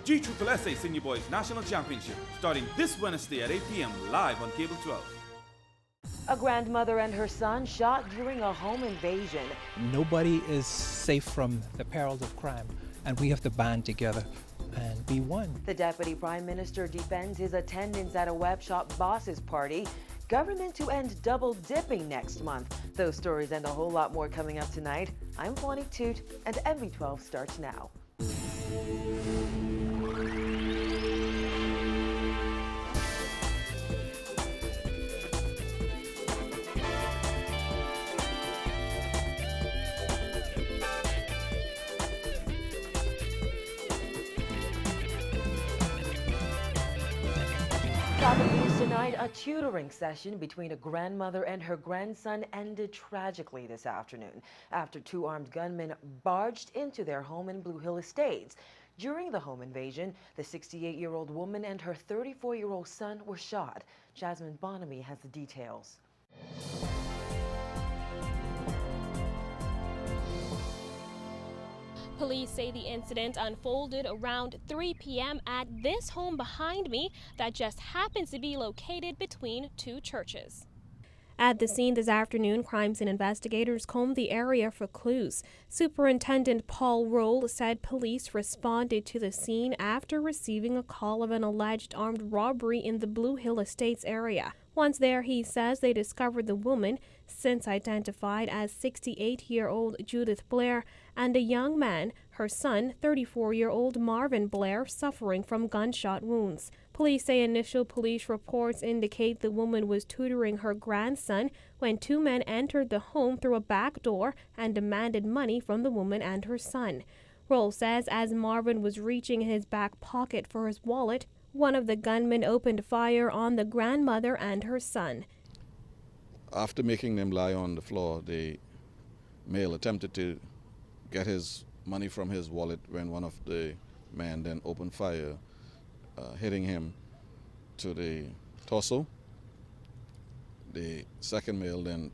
GSSSA Senior Boys National Championship, starting this Wednesday at 8 p.m. live on Cable 12. A grandmother and her son shot during a home invasion. Nobody is safe from the perils of crime, and we have to band together and be one. The Deputy Prime Minister defends his attendance at a web shop bosses party. Government to end double dipping next month. Those stories and a whole lot more coming up tonight. I'm Bonnie Toot, and MV12 starts now. Topping news tonight, a tutoring session between a grandmother and her grandson ended tragically this afternoon after two armed gunmen barged into their home in Blue Hill Estates. During the home invasion, the 68-year-old woman and her 34-year-old son were shot. Jasmine Bonamy has the details. Police say the incident unfolded around 3 p.m. at this home behind me that just happens to be located between two churches. At the scene this afternoon, crimes and investigators combed the area for clues. Superintendent Paul Roll said police responded to the scene after receiving a call of an alleged armed robbery in the Blue Hill Estates area. Once there, he says they discovered the woman, since identified as 68-year-old Judith Blair, and a young man, her son, 34-year-old Marvin Blair, suffering from gunshot wounds. Police say initial police reports indicate the woman was tutoring her grandson when two men entered the home through a back door and demanded money from the woman and her son. Roll says as Marvin was reaching in his back pocket for his wallet, one of the gunmen opened fire on the grandmother and her son. After making them lie on the floor, the male attempted to get his money from his wallet when one of the men then opened fire, hitting him to the torso. The second male then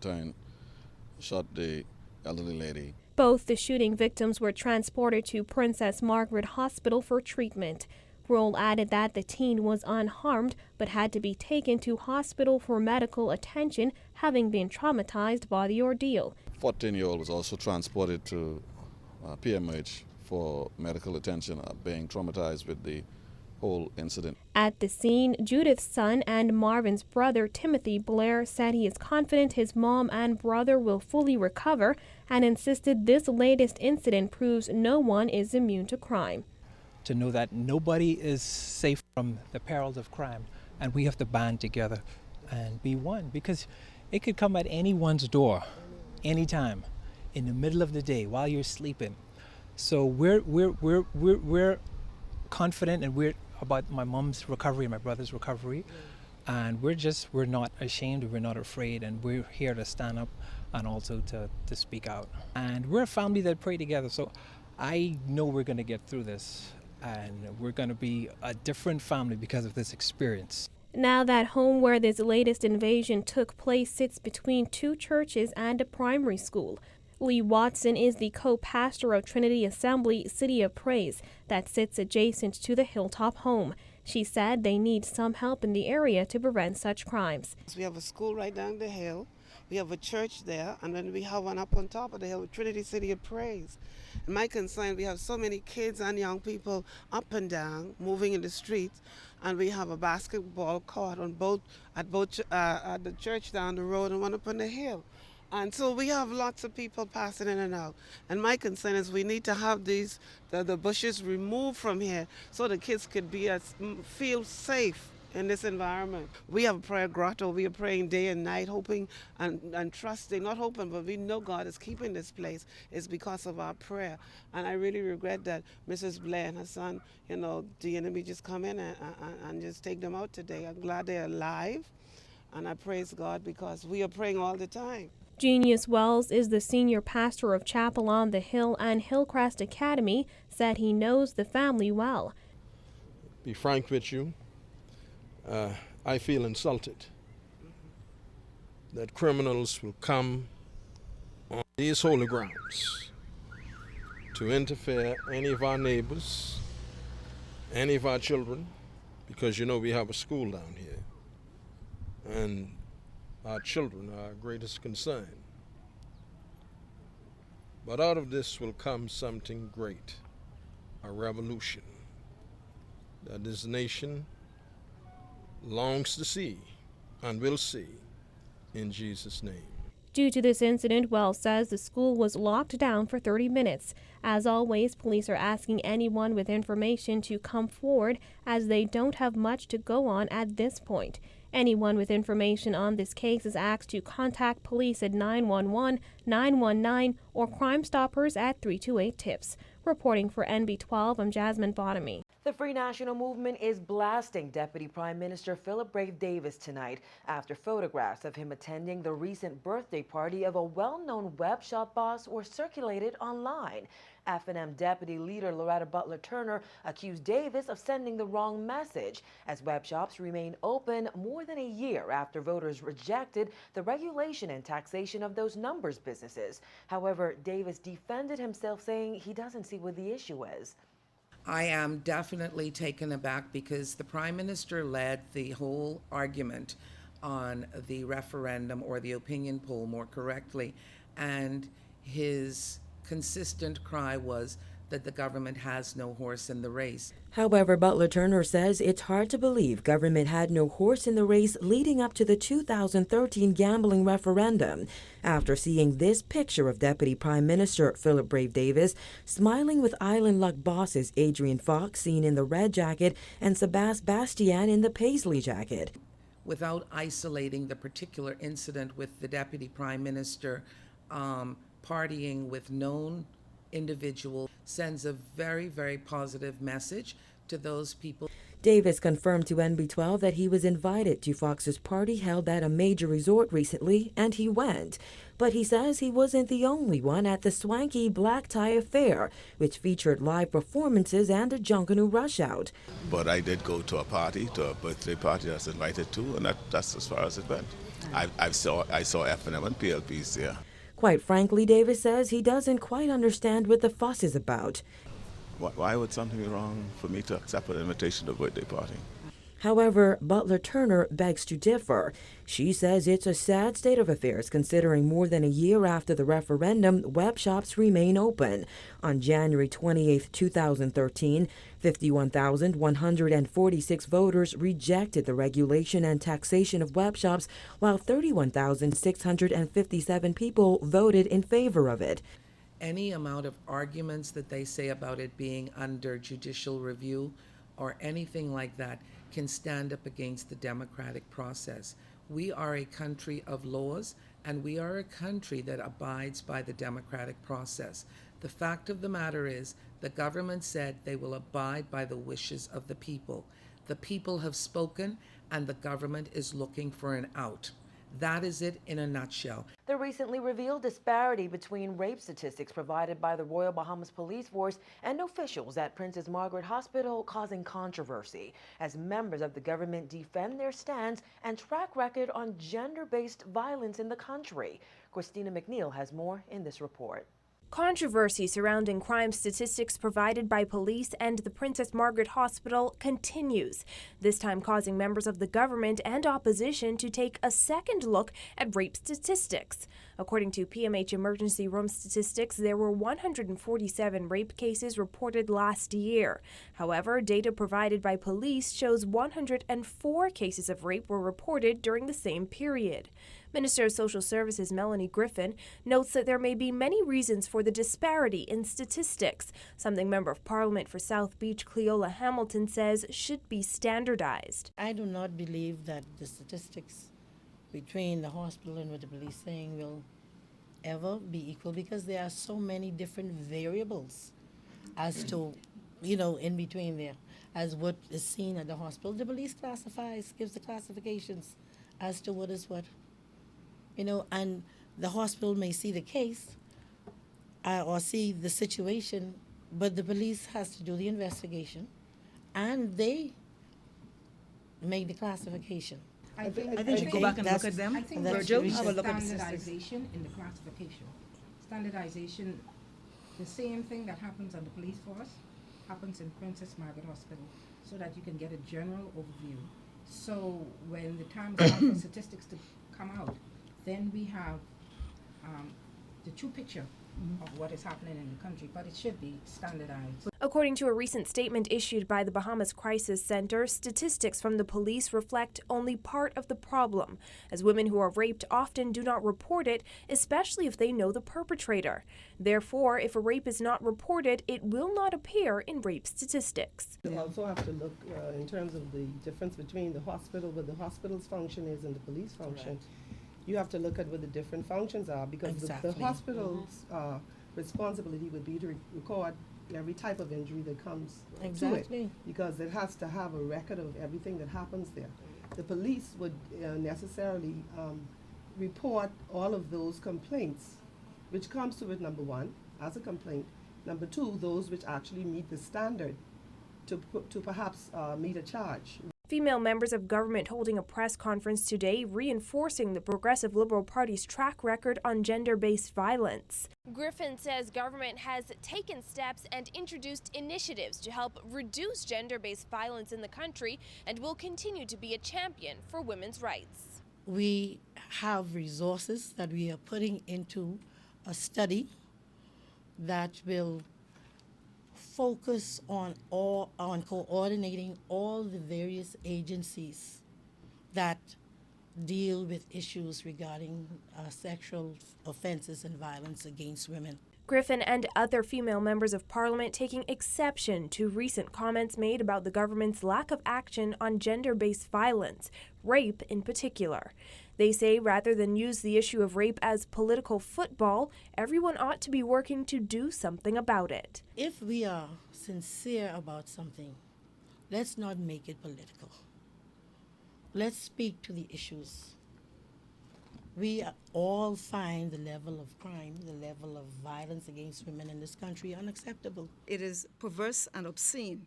shot the elderly lady. Both the shooting victims were transported to Princess Margaret Hospital for treatment. Roll added that the teen was unharmed but had to be taken to hospital for medical attention, having been traumatized by the ordeal. 14-year-old was also transported to PMH for medical attention, being traumatized with the whole incident. At the scene, Judith's son and Marvin's brother, Timothy Blair, said he is confident his mom and brother will fully recover and insisted this latest incident proves no one is immune to crime. To know that nobody is safe from the perils of crime, and we have to band together and be one, because it could come at anyone's door, anytime, in the middle of the day while you're sleeping. So we're confident, and we're about my mom's recovery and my brother's recovery, and we're not ashamed, we're not afraid, and we're here to stand up and also to speak out. And we're a family that pray together, so I know we're going to get through this. And we're going to be a different family because of this experience. Now that home where this latest invasion took place sits between two churches and a primary school. Lee Watson is the co-pastor of Trinity Assembly City of Praise that sits adjacent to the Hilltop home. She said they need some help in the area to prevent such crimes. We have a school right down the hill. We have a church there, and then we have one up on top of the hill, Trinity City of Praise. And my concern, we have so many kids and young people up and down, moving in the streets, and we have a basketball court at the church down the road and one up on the hill. And so we have lots of people passing in and out. And my concern is we need to have the bushes removed from here so the kids could feel safe in this environment. We have a prayer grotto. We are praying day and night, hoping and trusting, not hoping, but we know God is keeping this place. It's because of our prayer. And I really regret that Mrs. Blair and her son, the enemy just come in and just take them out today. I'm glad they're alive, and I praise God because we are praying all the time. Genius Wells is the senior pastor of Chapel on the Hill and Hillcrest Academy, said he knows the family well. Be frank with you, I feel insulted that criminals will come on these holy grounds to interfere any of our neighbors any of our children, because you know we have a school down here, and our children are our greatest concern. But out of this will come something great, a revolution that this nation longs to see and will see in Jesus' name. Due to this incident, Wells says the school was locked down for 30 minutes. As always, police are asking anyone with information to come forward as they don't have much to go on at this point. Anyone with information on this case is asked to contact police at 911, 919, or Crime Stoppers at 328-TIPS. Reporting for NB12, I'm Jasmine Bottomy. The Free National Movement is blasting Deputy Prime Minister Philip Brave Davis tonight after photographs of him attending the recent birthday party of a well-known web shop boss were circulated online. F&M Deputy Leader Loretta Butler Turner accused Davis of sending the wrong message as web shops remain open more than a year after voters rejected the regulation and taxation of those numbers businesses. However, Davis defended himself, saying he doesn't see what the issue is. I am definitely taken aback because the Prime Minister led the whole argument on the referendum, or the opinion poll more correctly, and his consistent cry was that the government has no horse in the race. However, Butler Turner says it's hard to believe government had no horse in the race leading up to the 2013 gambling referendum after seeing this picture of Deputy Prime Minister Philip Brave Davis smiling with Island Luck bosses Adrian Fox, seen in the red jacket, and Sebas Bastian in the paisley jacket. Without isolating the particular incident with the Deputy Prime Minister partying with known individual sends a very, very positive message to those people. Davis confirmed to NB12 that he was invited to Fox's party held at a major resort recently, and he went. But he says he wasn't the only one at the swanky black tie affair, which featured live performances and a Junkanoo rush out. But I did go to a party, to a birthday party I was invited to, and that's as far as it went. I saw F&M and PLPs there. Quite frankly, Davis says he doesn't quite understand what the fuss is about. Why would something be wrong for me to accept an invitation to a birthday party? However, Butler Turner begs to differ. She says it's a sad state of affairs considering more than a year after the referendum, web shops remain open. On January 28, 2013, 51,146 voters rejected the regulation and taxation of web shops, while 31,657 people voted in favor of it. Any amount of arguments that they say about it being under judicial review or anything like that can stand up against the democratic process. We are a country of laws, and we are a country that abides by the democratic process. The fact of the matter is, the government said they will abide by the wishes of the people. The people have spoken, and the government is looking for an out. That is it in a nutshell. The recently revealed disparity between rape statistics provided by the Royal Bahamas Police Force and officials at Princess Margaret Hospital causing controversy as members of the government defend their stance and track record on gender-based violence in the country. Christina McNeil has more in this report. Controversy surrounding crime statistics provided by police and the Princess Margaret Hospital continues, this time causing members of the government and opposition to take a second look at rape statistics. According to PMH emergency room statistics, there were 147 rape cases reported last year. However, data provided by police shows 104 cases of rape were reported during the same period. Minister of Social Services Melanie Griffin notes that there may be many reasons for the disparity in statistics, something Member of Parliament for South Beach Cleola Hamilton says should be standardized. I do not believe that the statistics between the hospital and what the police saying will ever be equal, because there are so many different variables as to, in between there. As what is seen at the hospital, the police gives the classifications as to what is what. And the hospital may see the case or see the situation, but the police has to do the investigation, and they make the classification. I think you go back and look at them. I think That's there the should be reason. a standardization in the classification. Standardization, the same thing that happens on the police force, happens in Princess Margaret Hospital so that you can get a general overview. So when the time is for statistics to come out, then we have the true picture of what is happening in the country, but it should be standardized. According to a recent statement issued by the Bahamas Crisis Center, statistics from the police reflect only part of the problem, as women who are raped often do not report it, especially if they know the perpetrator. Therefore, if a rape is not reported, it will not appear in rape statistics. You also have to look in terms of the difference between the hospital, what the hospital's function is, and the police function. Correct. You have to look at what the different functions are, because Exactly. the hospital's responsibility would be to record every type of injury that comes to it, because it has to have a record of everything that happens there. The police would necessarily report all of those complaints, which comes to it, number one, as a complaint. Number two, those which actually meet the standard to perhaps meet a charge. Female members of government holding a press conference today reinforcing the Progressive Liberal Party's track record on gender-based violence. Griffin says government has taken steps and introduced initiatives to help reduce gender-based violence in the country and will continue to be a champion for women's rights. We have resources that we are putting into a study that will focus on coordinating all the various agencies that deal with issues regarding sexual offenses and violence against women. Griffin and other female members of parliament taking exception to recent comments made about the government's lack of action on gender-based violence, rape in particular. They say rather than use the issue of rape as political football, everyone ought to be working to do something about it. If we are sincere about something, let's not make it political. Let's speak to the issues. We all find the level of crime, the level of violence against women in this country unacceptable. It is perverse and obscene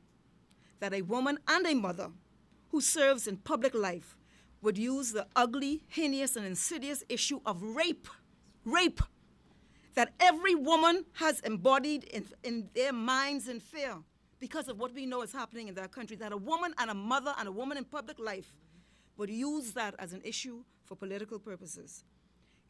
that a woman and a mother who serves in public life would use the ugly, heinous, and insidious issue of rape, that every woman has embodied in their minds in fear because of what we know is happening in their country, that a woman and a mother and a woman in public life would use that as an issue for political purposes.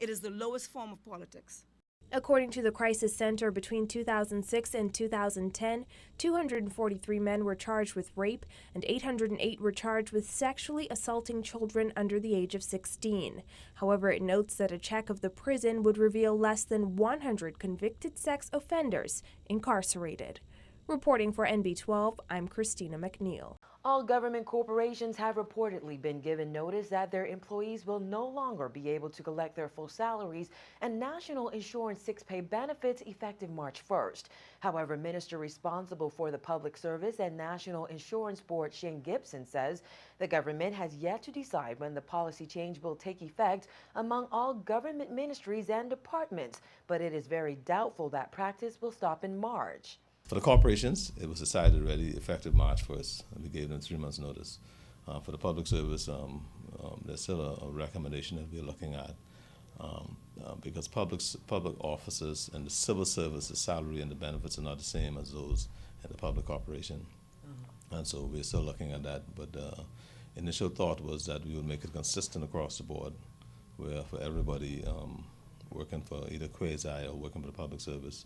It is the lowest form of politics. According to the Crisis Center, between 2006 and 2010, 243 men were charged with rape and 808 were charged with sexually assaulting children under the age of 16. However, it notes that a check of the prison would reveal less than 100 convicted sex offenders incarcerated. Reporting for NB12, I'm Christina McNeil. All government corporations have reportedly been given notice that their employees will no longer be able to collect their full salaries and national insurance sick-pay benefits effective March 1st. However, Minister responsible for the Public Service and National Insurance Board, Shane Gibson, says the government has yet to decide when the policy change will take effect among all government ministries and departments, but it is very doubtful that practice will stop in March. For the corporations, it was decided already effective March 1st, and we gave them 3 months' notice. For the public service, there's still a recommendation that we're looking at because public officers and the civil service, the salary and the benefits are not the same as those at the public corporation. And so we're still looking at that, but initial thought was that we would make it consistent across the board, where for everybody working for either quasi or working for the public service,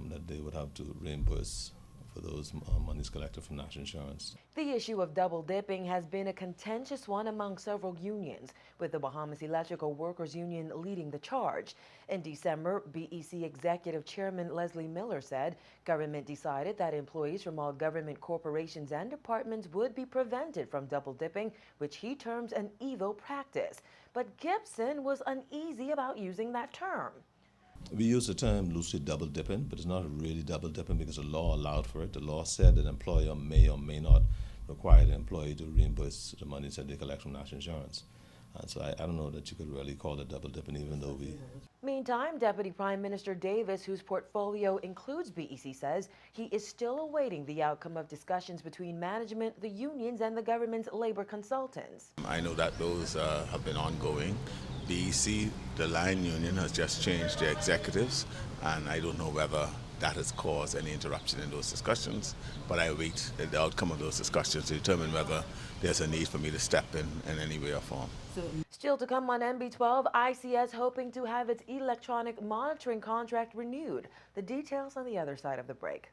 that they would have to reimburse for those monies collected from national insurance. The issue of double dipping has been a contentious one among several unions, with the Bahamas Electrical Workers Union leading the charge. In December, BEC Executive Chairman Leslie Miller said government decided that employees from all government corporations and departments would be prevented from double dipping, which he terms an evil practice. But Gibson was uneasy about using that term. We use the term loosely double dipping, but it's not really double dipping because the law allowed for it. The law said that an employer may or may not require the employee to reimburse the monies that they collect from national insurance. And so I don't know that you could really call it double dipping, even though we... Meantime, Deputy Prime Minister Davis, whose portfolio includes BEC, says he is still awaiting the outcome of discussions between management, the unions, and the government's labor consultants. I know that those have been ongoing. BEC, the line union, has just changed their executives, and I don't know whether that has caused any interruption in those discussions, but I await the outcome of those discussions to determine whether there's a need for me to step in any way or form. Still to come on MB12, ICS hoping to have its electronic monitoring contract renewed. The details on the other side of the break.